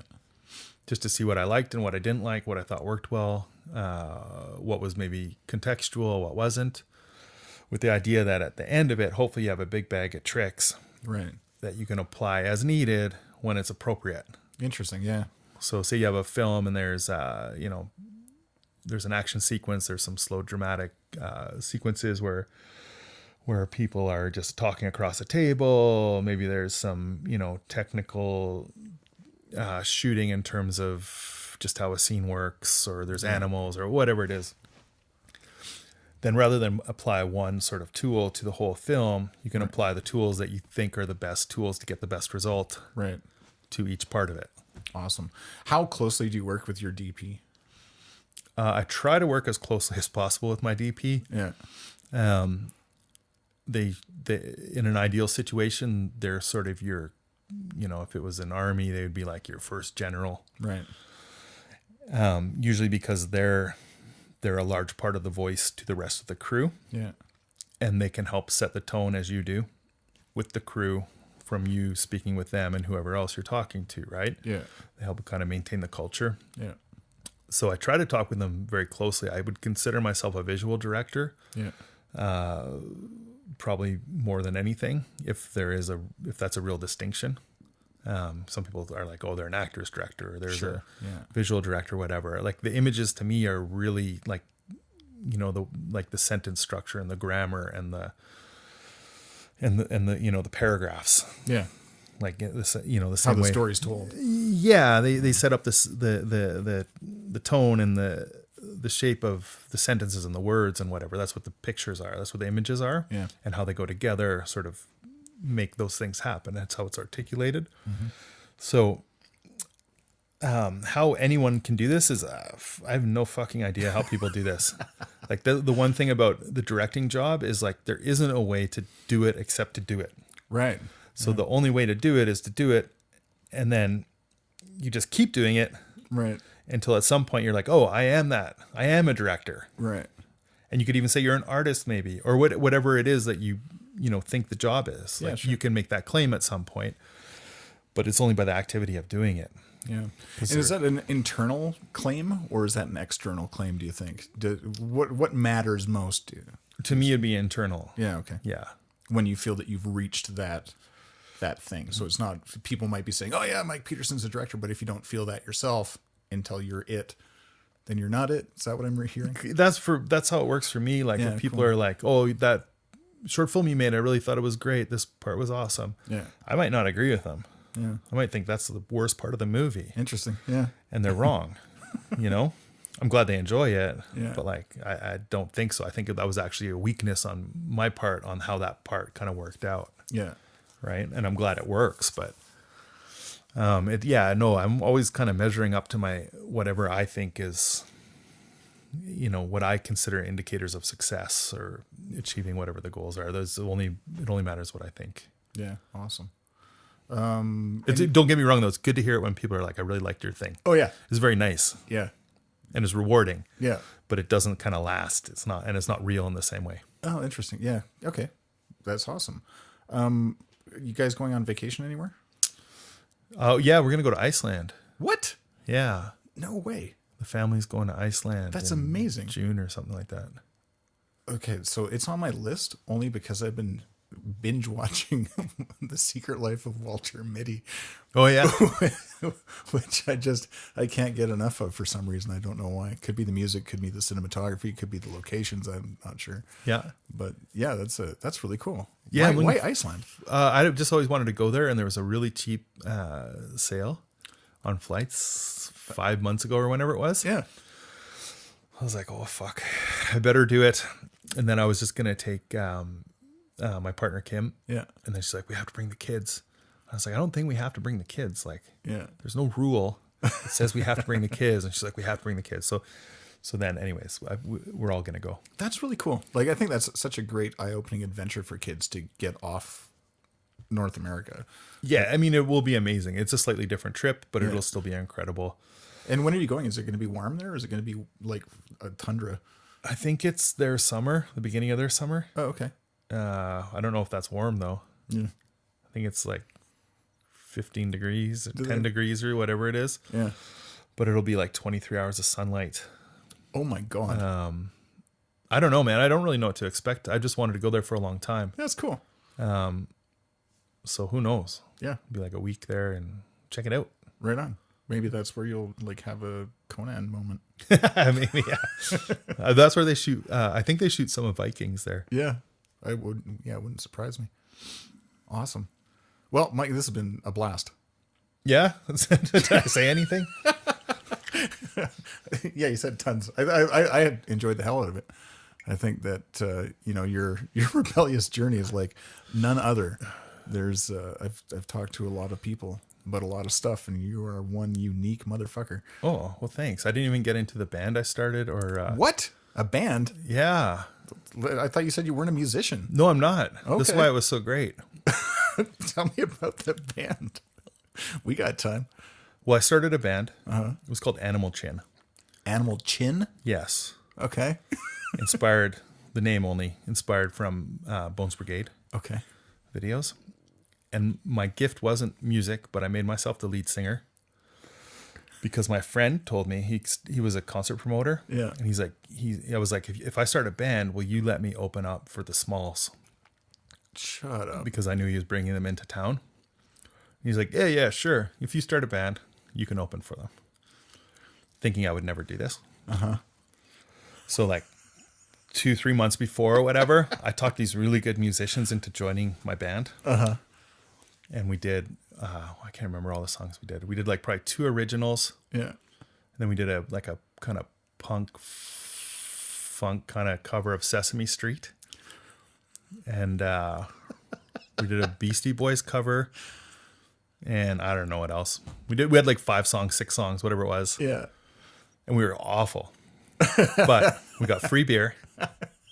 Just to see what I liked and what I didn't like, what I thought worked well, what was maybe contextual, what wasn't, with the idea that at the end of it, hopefully you have a big bag of tricks that you can apply as needed when it's appropriate. Interesting. Yeah. So say you have a film and there's, there's an action sequence, there's some slow dramatic sequences where people are just talking across a table. Maybe there's some, technical shooting in terms of just how a scene works, or there's animals or whatever it is. Then rather than apply one sort of tool to the whole film, you can apply the tools that you think are the best tools to get the best result to each part of it. Awesome. How closely do you work with your DP? I try to work as closely as possible with my DP. Yeah. They in an ideal situation, they're sort of your, if it was an army, they would be like your first general. Right. Usually because they're a large part of the voice to the rest of the crew. Yeah. And they can help set the tone as you do with the crew, from you speaking with them and whoever else you're talking to, right? Yeah. They help kind of maintain the culture. Yeah. So I try to talk with them very closely. I would consider myself a visual director. Yeah. Probably more than anything, if that's a real distinction. Some people are like, oh, they're an actor's director, or there's a visual director, whatever. Like the images to me are really like, the sentence structure and the grammar and the the paragraphs. Yeah. Like this, the same how the way story's told. Yeah. They set up this, the tone and the shape of the sentences and the words and whatever. That's what the pictures are. That's what the images are. Yeah. And how they go together sort of make those things happen. That's how it's articulated. Mm-hmm. So, how anyone can do this is, I have no fucking idea how people do this. Like the one thing about the directing job is like, there isn't a way to do it except to do it. Right. So the only way to do it is to do it. And then you just keep doing it. Right. Until at some point you're like, oh, I am that. I am a director. Right. And you could even say you're an artist maybe, or whatever it is that you think the job is. Yeah, like sure. You can make that claim at some point, but it's only by the activity of doing it. Yeah. And is that an internal claim or is that an external claim, do you think? What matters most to you? To me, it'd be internal. Yeah. Okay. Yeah. When you feel that you've reached that thing. So it's not, people might be saying, oh yeah, Mike Peterson's a director, but if you don't feel that yourself until you're it, then you're not it. Is that what I'm hearing? That's how it works for me. Like if people are like, oh, that short film you made, I really thought it was great. This part was awesome. Yeah. I might not agree with them. Yeah. I might think that's the worst part of the movie. Interesting. Yeah. And they're wrong. I'm glad they enjoy it. Yeah. But like, I don't think so. I think that was actually a weakness on my part on how that part kind of worked out. Yeah. Right. And I'm glad it works, but I'm always kind of measuring up to my, whatever I think is, what I consider indicators of success or achieving whatever the goals are. It only matters what I think. Yeah. Awesome. Don't get me wrong though. It's good to hear it when people are like, I really liked your thing. Oh yeah. It's very nice. Yeah. And it's rewarding. Yeah. But it doesn't kind of last. It's not real in the same way. Oh, interesting. Yeah. Okay. That's awesome. You guys going on vacation anywhere? Oh yeah. We're going to go to Iceland. What? Yeah. No way. The family's going to Iceland. That's amazing. June or something like that. Okay. So it's on my list only because I've been binge watching The Secret Life of Walter Mitty. Oh yeah. Which I can't get enough of for some reason. I don't know why. It could be the music, could be the cinematography, could be the locations. I'm not sure. Yeah. But yeah, that's really cool. Yeah. Why Iceland? I just always wanted to go there, and there was a really cheap sale on flights 5 months ago or whenever it was. Yeah. I was like, oh fuck, I better do it. And then I was just gonna take my partner Kim. Yeah. And then she's like, we have to bring the kids. I was like, I don't think we have to bring the kids. Like, yeah, there's no rule that says we have to bring the kids. And she's like, we have to bring the kids. So then, anyways, we're all gonna go. That's really cool. Like, I think that's such a great eye-opening adventure for kids to get off North America. Yeah, I mean, it will be amazing. It's a slightly different trip, but it'll still be incredible. And when are you going? Is it going to be warm there, or is it going to be like a tundra? I think it's their summer, the beginning of their summer. Oh, okay. I don't know if that's warm though. Yeah. I think it's like 15 degrees, 10 degrees or whatever it is. Yeah. But it'll be like 23 hours of sunlight. Oh my God. I don't know, man. I don't really know what to expect. I just wanted to go there for a long time. That's cool. So who knows? Yeah. It'll be like a week there and check it out. Right on. Maybe that's where you'll like have a Conan moment. Maybe, yeah. That's where they shoot. I think they shoot some of Vikings there. Yeah. It wouldn't surprise me. Awesome. Well, Mike, this has been a blast. Yeah? Did I say anything? Yeah, you said tons. I enjoyed the hell out of it. I think that your rebellious journey is like none other. There's I've talked to a lot of people about a lot of stuff, and you are one unique motherfucker. Oh, well, thanks. I didn't even get into the band I started or what? A band? Yeah. I thought you said you weren't a musician. No, I'm not. Okay. This is why it was so great. Tell me about the band. We got time. Well, I started a band. It was called Animal Chin. Animal Chin? Yes. Okay. Inspired, the name only, inspired from Bones Brigade. Okay. Videos. And my gift wasn't music, but I made myself the lead singer. Because my friend told me, he was a concert promoter. Yeah. And he's like, I was like, if I start a band, will you let me open up for the Smalls? Shut up. Because I knew he was bringing them into town. He's like, yeah, sure. If you start a band, you can open for them. Thinking I would never do this. So like 2-3 months before or whatever, I talked these really good musicians into joining my band. And we did, I can't remember all the songs we did. We did like probably 2 originals. Yeah. And then we did a kind of punk funk kind of cover of Sesame Street. And we did a Beastie Boys cover. And I don't know what else. We had like 5 songs, 6 songs, whatever it was. Yeah. And we were awful. But we got free beer.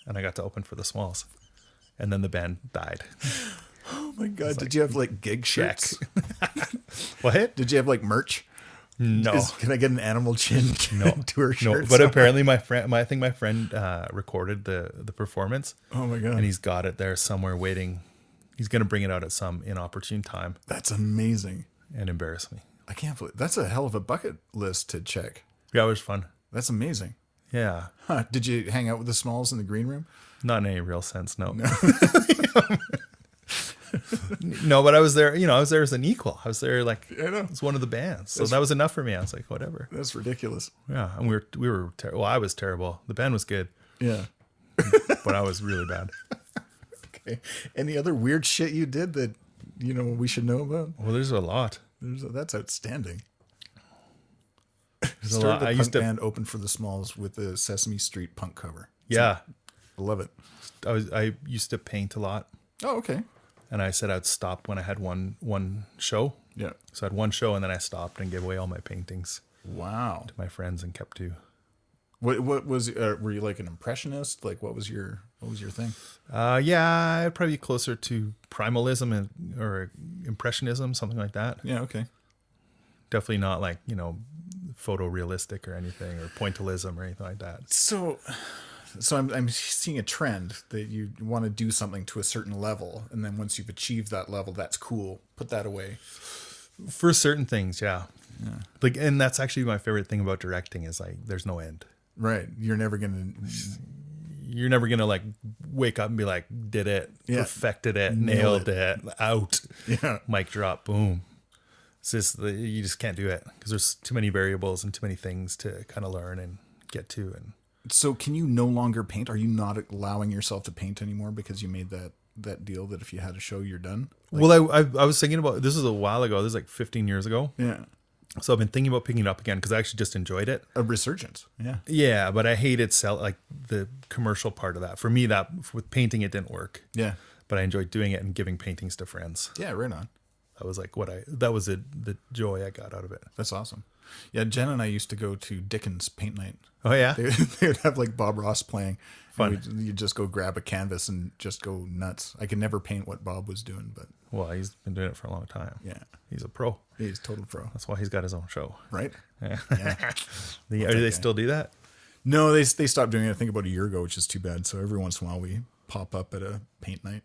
And I got to open for the Smalls. And then the band died. Oh my God. Did you have like gig shirts? What? Did you have like merch? No. Can I get an Animal Chin tour shirt? No, but apparently my friend, I think my friend recorded the performance. Oh my God. And he's got it there somewhere waiting. He's going to bring it out at some inopportune time. That's amazing. And embarrass me. I can't believe that's a hell of a bucket list to check. Yeah, it was fun. That's amazing. Yeah. Huh. Did you hang out with the Smalls in the green room? Not in any real sense, no. No, but I was there, I was there as an equal. I was there like, I know. it's one of the bands. So that was enough for me. I was like, whatever. That's ridiculous. Yeah. And we were well, I was terrible. The band was good. Yeah. But I was really bad. Okay. Any other weird shit you did that, we should know about? Well, there's a lot. That's outstanding. There's a lot. The punk band opened for the Smalls with the Sesame Street punk cover. Yeah. I love it. I used to paint a lot. Oh, okay. And I said I'd stop when I had one show. Yeah. So I had one show and then I stopped and gave away all my paintings. Wow. To my friends and kept 2. What was were you like an impressionist? Like what was your thing? Yeah, I'd probably be closer to primalism or impressionism, something like that. Yeah, okay. Definitely not like, photorealistic or anything or pointillism or anything like that. So I'm seeing a trend that you want to do something to a certain level, and then once you've achieved that level, that's cool. Put that away. For certain things, yeah. Like, and that's actually my favorite thing about directing is like there's no end. Right. You're never gonna. you're never going to like wake up and be like, did it, perfected it, nailed it, out, mic drop, boom. It's just, you just can't do it because there's too many variables and too many things to kind of learn and get to. And so can you no longer paint? Are you not allowing yourself to paint anymore because you made that deal that if you had a show, you're done? Like, well, I was thinking about, this is a while ago. This is like 15 years ago. Yeah. So I've been thinking about picking it up again because I actually just enjoyed it. A resurgence. Yeah. Yeah, but I hated like the commercial part of that. For me, that with painting, it didn't work. Yeah. But I enjoyed doing it and giving paintings to friends. Yeah, right on. That was like that was the joy I got out of it. That's awesome. Yeah, Jen and I used to go to Dickens paint night. Oh yeah, they would have like Bob Ross playing. Fun. You'd just go grab a canvas and just go nuts. I could never paint what Bob was doing, but well, he's been doing it for a long time. Yeah, he's a pro. He's total pro. That's why he's got his own show, right? Yeah. Yeah. Do they still do that? No, they stopped doing it. I think about a year ago, which is too bad. So every once in a while we pop up at a paint night,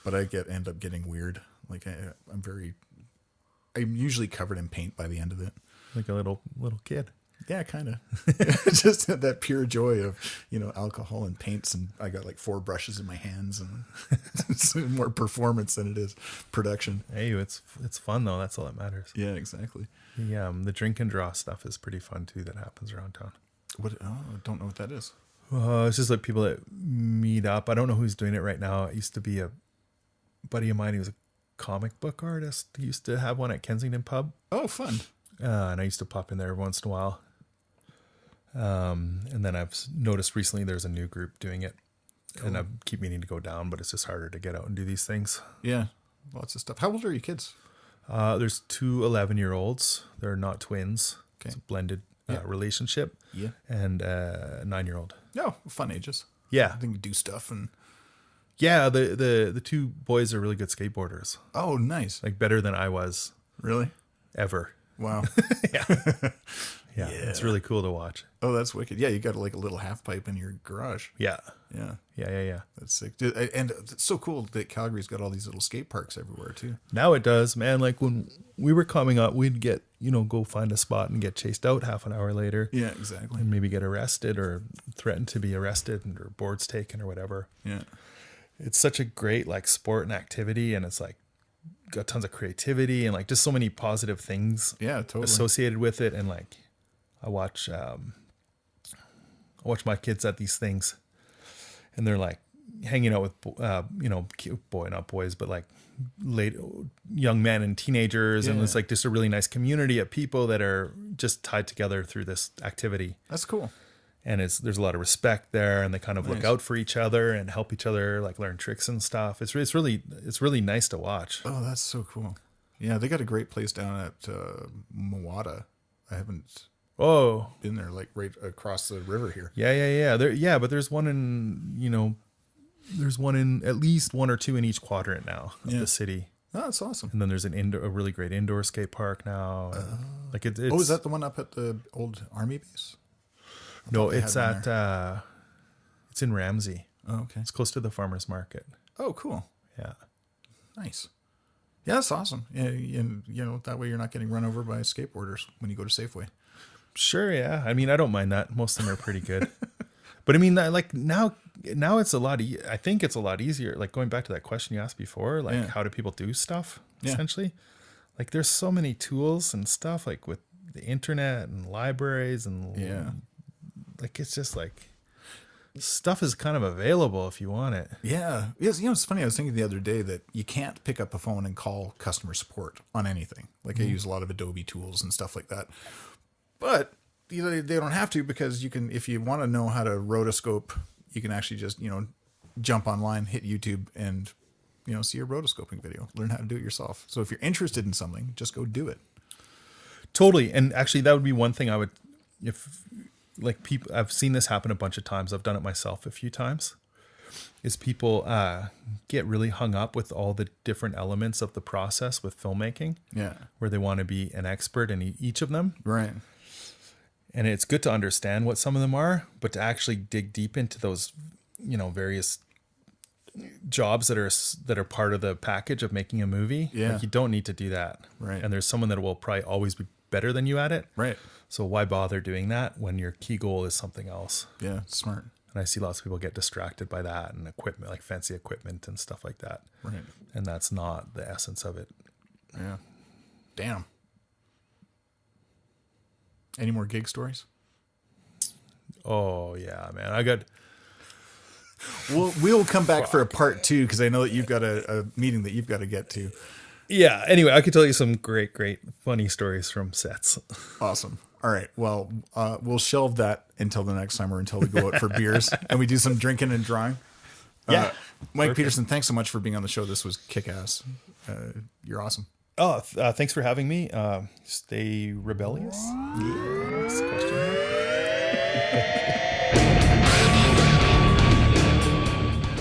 but I end up getting weird. Like I'm usually covered in paint by the end of it. Like a little kid. Yeah, kind of. Just that pure joy of, alcohol and paints. And I got like 4 brushes in my hands, and it's more performance than it is production. Hey, it's fun though. That's all that matters. Yeah, exactly. The drink and draw stuff is pretty fun too. That happens around town. What? Oh, I don't know what that is. It's just like people that meet up. I don't know who's doing it right now. It used to be a buddy of mine. He was a comic book artist. He used to have one at Kensington Pub. Oh, fun. And I used to pop in there every once in a while. And then I've noticed recently there's a new group doing it. Cool. And I keep meaning to go down, but it's just harder to get out and do these things. Yeah, lots of stuff. How old are your kids? There's 2 11-year-olds. They're not twins. Okay. It's a blended relationship. Yeah. And a 9-year-old. Oh, fun ages. Yeah. I think we do stuff and... Yeah, the 2 boys are really good skateboarders. Oh, nice. Like better than I was. Really? Ever. Wow. Yeah. It's really cool to watch. Oh, that's wicked. Yeah, you got like a little half pipe in your garage. Yeah. Yeah. That's sick. And it's so cool that Calgary's got all these little skate parks everywhere too. Now it does, man. Like when we were coming up, we'd get, go find a spot and get chased out half an hour later. Yeah, exactly. And maybe get arrested or threatened to be arrested or boards taken or whatever. Yeah. It's such a great like sport and activity, and it's like got tons of creativity and like just so many positive things associated with it. And like I watch my kids at these things, and they're like hanging out with not boys, but like late young men and teenagers, and it's like just a really nice community of people that are just tied together through this activity. That's cool. And there's a lot of respect there, and they kind of look out for each other and help each other, like learn tricks and stuff. It's really nice to watch. Oh, that's so cool. Yeah, they got a great place down at Mowata. I haven't been there, like right across the river here. Yeah. But there's one in at least 1 or 2 in each quadrant now of the city. Oh, that's awesome. And then there's a really great indoor skate park now. Is that the one up at the old army base? No, it's it's in Ramsey. Oh, okay. It's close to the farmer's market. Oh, cool. Yeah. Nice. Yeah, that's awesome. Yeah, and that way you're not getting run over by skateboarders when you go to Safeway. Sure, yeah. I mean, I don't mind that. Most of them are pretty good. But I mean, like now it's I think it's a lot easier. Like going back to that question you asked before, like how do people do stuff essentially? Like there's so many tools and stuff, like with the internet and libraries and like it's just like stuff is kind of available if you want it. Yeah. Yes, it's funny. I was thinking the other day that you can't pick up a phone and call customer support on anything. Like I use a lot of Adobe tools and stuff like that. But they don't have to, because you can, if you want to know how to rotoscope, you can actually just, jump online, hit YouTube, and, see a rotoscoping video, learn how to do it yourself. So if you're interested in something, just go do it. Totally. And actually that would be one thing I would, like people, I've seen this happen a bunch of times. I've done it myself a few times. Is people get really hung up with all the different elements of the process with filmmaking. Yeah. Where they want to be an expert in each of them. Right. And it's good to understand what some of them are, but to actually dig deep into those, various jobs that are part of the package of making a movie. Yeah. Like you don't need to do that. Right. And there's someone that will probably always be better than you at it. Right. So why bother doing that when your key goal is something else? Yeah, smart. And I see lots of people get distracted by that and equipment, like fancy equipment and stuff like that. Right. And that's not the essence of it. Yeah. Damn. Any more gig stories? Oh yeah, man. I got. Well, we'll come back for a part 2 because I know that you've got a meeting that you've got to get to. Yeah. Anyway, I could tell you some great, funny stories from sets. Awesome. All right. Well, we'll shelve that until the next time or until we go out for beers and we do some drinking and drawing. Yeah. Mike Perfect. Peterson, thanks so much for being on the show. This was kick-ass. You're awesome. Oh, thanks for having me. Stay rebellious. Yes. Question.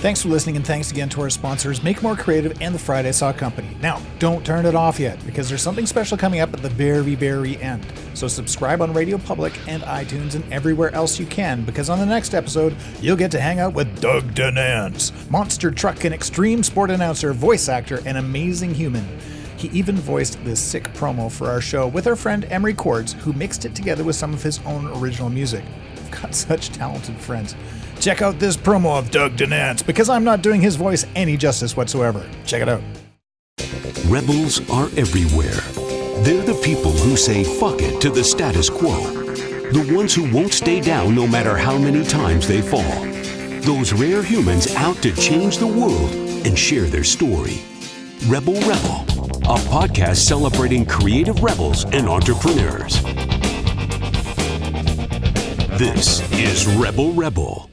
Thanks for listening, and thanks again to our sponsors, Make More Creative and the Friday Saw Company. Now, don't turn it off yet, because there's something special coming up at the very, very end. So subscribe on Radio Public and iTunes and everywhere else you can, because on the next episode, you'll get to hang out with Doug Denance, monster truck and extreme sport announcer, voice actor, and amazing human. He even voiced this sick promo for our show with our friend Emery Cords, who mixed it together with some of his own original music. We've got such talented friends. Check out this promo of Doug Denance, because I'm not doing his voice any justice whatsoever. Check it out. Rebels are everywhere. They're the people who say fuck it to the status quo. The ones who won't stay down no matter how many times they fall. Those rare humans out to change the world and share their story. Rebel, a podcast celebrating creative rebels and entrepreneurs. This is Rebel.